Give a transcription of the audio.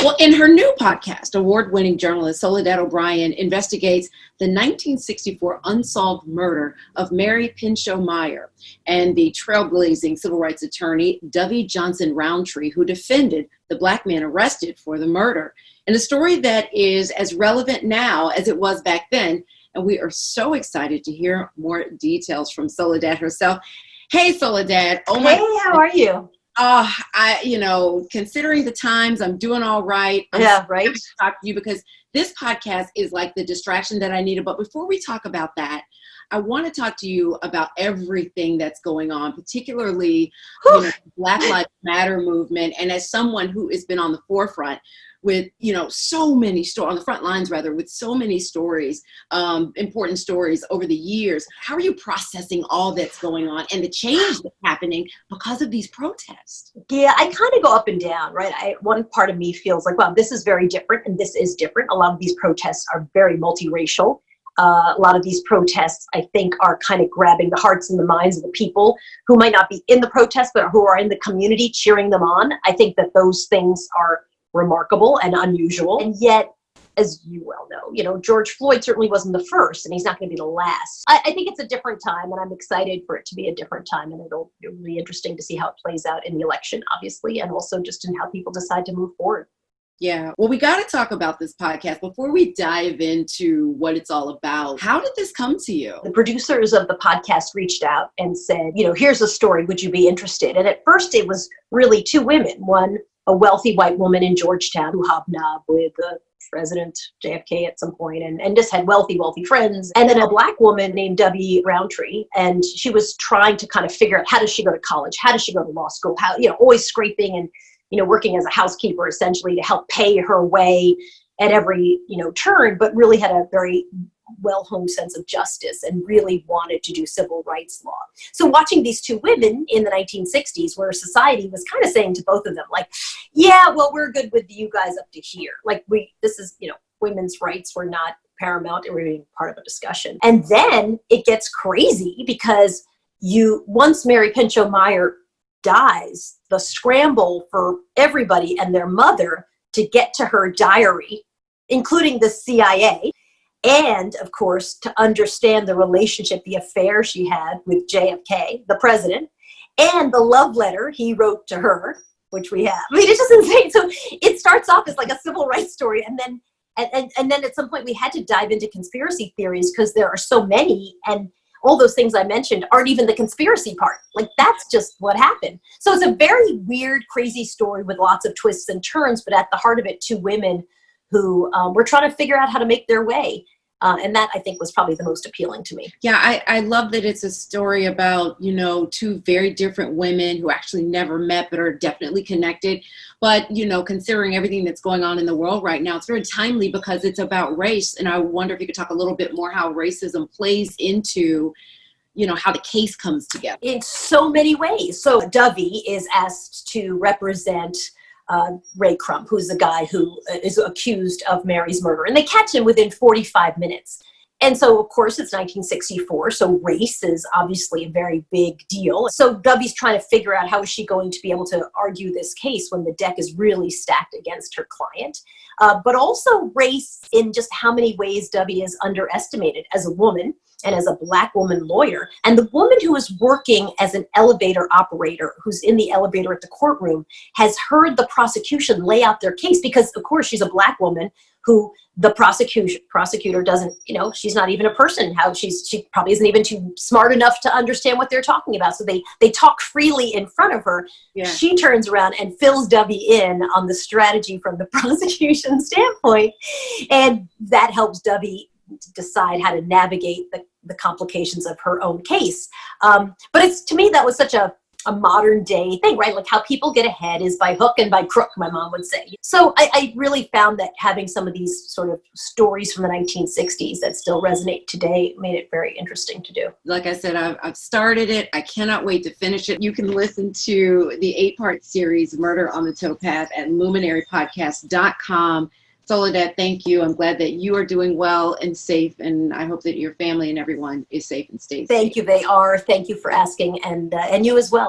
Well, in her new podcast, award-winning journalist Soledad O'Brien investigates the 1964 unsolved murder of Mary Pinchot Meyer and the trailblazing civil rights attorney Dovie Johnson Roundtree, who defended the Black man arrested for the murder. And a story that is as relevant now as it was back then. And we are so excited to hear more details from Soledad herself. Hey, Soledad. Oh my. Hey, how are you? Considering the times, I'm doing all right. Yeah, right. To talk to you because this podcast is like the distraction that I needed. But before we talk about that, I want to talk to you about everything that's going on, particularly Black Lives Matter movement. And as someone who has been on the forefront with, so many stories, on the front lines rather, with so many stories, important stories over the years, how are you processing all that's going on and the change that's happening because of these protests? Yeah, I kind of go up and down, right? One part of me feels like, wow, this is very different, and this is different. A lot of these protests are very multiracial. A lot of these protests, I think, are kind of grabbing the hearts and the minds of the people who might not be in the protest, but who are in the community cheering them on. I think that those things are remarkable and unusual. And yet, as you well know, George Floyd certainly wasn't the first, and he's not going to be the last. I think it's a different time, and I'm excited for it to be a different time, and it'll be really interesting to see how it plays out in the election, obviously, and also just in how people decide to move forward. Yeah. Well, we got to talk about this podcast. Before we dive into what it's all about, how did this come to you? The producers of the podcast reached out and said, here's a story. Would you be interested? And at first it was really two women. One, a wealthy white woman in Georgetown who hobnobbed with President Jacque at some point and just had wealthy friends. And then a Black woman named Dovie Roundtree. And she was trying to kind of figure out, how does she go to college? How does she go to law school? How, always scraping and, working as a housekeeper essentially to help pay her way at every, turn, but really had a very well-honed sense of justice and really wanted to do civil rights law. So watching these two women in the 1960s, where society was kind of saying to both of them, like, yeah, well, we're good with you guys up to here. Like this is, women's rights were not paramount and we're being part of a discussion. And then it gets crazy because once Mary Pinchot Meyer dies, the scramble for everybody and their mother to get to her diary, including the CIA, and, of course, to understand the relationship, the affair she had with JFK, the president, and the love letter he wrote to her, which we have. I mean, it's just insane. So it starts off as like a civil rights story, and then at some point we had to dive into conspiracy theories because there are so many, and all those things I mentioned aren't even the conspiracy part. Like, that's just what happened. So it's a very weird, crazy story with lots of twists and turns, but at the heart of it, two women who were trying to figure out how to make their way. And that, I think, was probably the most appealing to me. Yeah, I love that it's a story about, two very different women who actually never met but are definitely connected. But, considering everything that's going on in the world right now, it's very timely because it's about race. And I wonder if you could talk a little bit more how racism plays into, how the case comes together. In so many ways. So Dovie is asked to represent Ray Crump, who's the guy who is accused of Mary's murder. And they catch him within 45 minutes. And so, of course, it's 1964, so race is obviously a very big deal. So Dovie's trying to figure out how is she going to be able to argue this case when the deck is really stacked against her client. But also race in just how many ways Dovie is underestimated as a woman and as a Black woman lawyer. And the woman who is working as an elevator operator, who's in the elevator at the courtroom, has heard the prosecution lay out their case because, of course, she's a Black woman who the prosecutor doesn't, she's not even a person. She probably isn't even too smart enough to understand what they're talking about. So they talk freely in front of her. Yeah. She turns around and fills Dovie in on the strategy from the prosecution standpoint. And that helps Dovie decide how to navigate the complications of her own case. But to me, that was such a modern day thing, right? Like how people get ahead is by hook and by crook, my mom would say. So I really found that having some of these sort of stories from the 1960s that still resonate today made it very interesting to do. Like I said, I've started it. I cannot wait to finish it. You can listen to the 8-part series, Murder on the Towpath, at luminarypodcast.com. Soledad, thank you. I'm glad that you are doing well and safe, and I hope that your family and everyone is safe and stays safe. Thank you. They are. Thank you for asking, and you as well.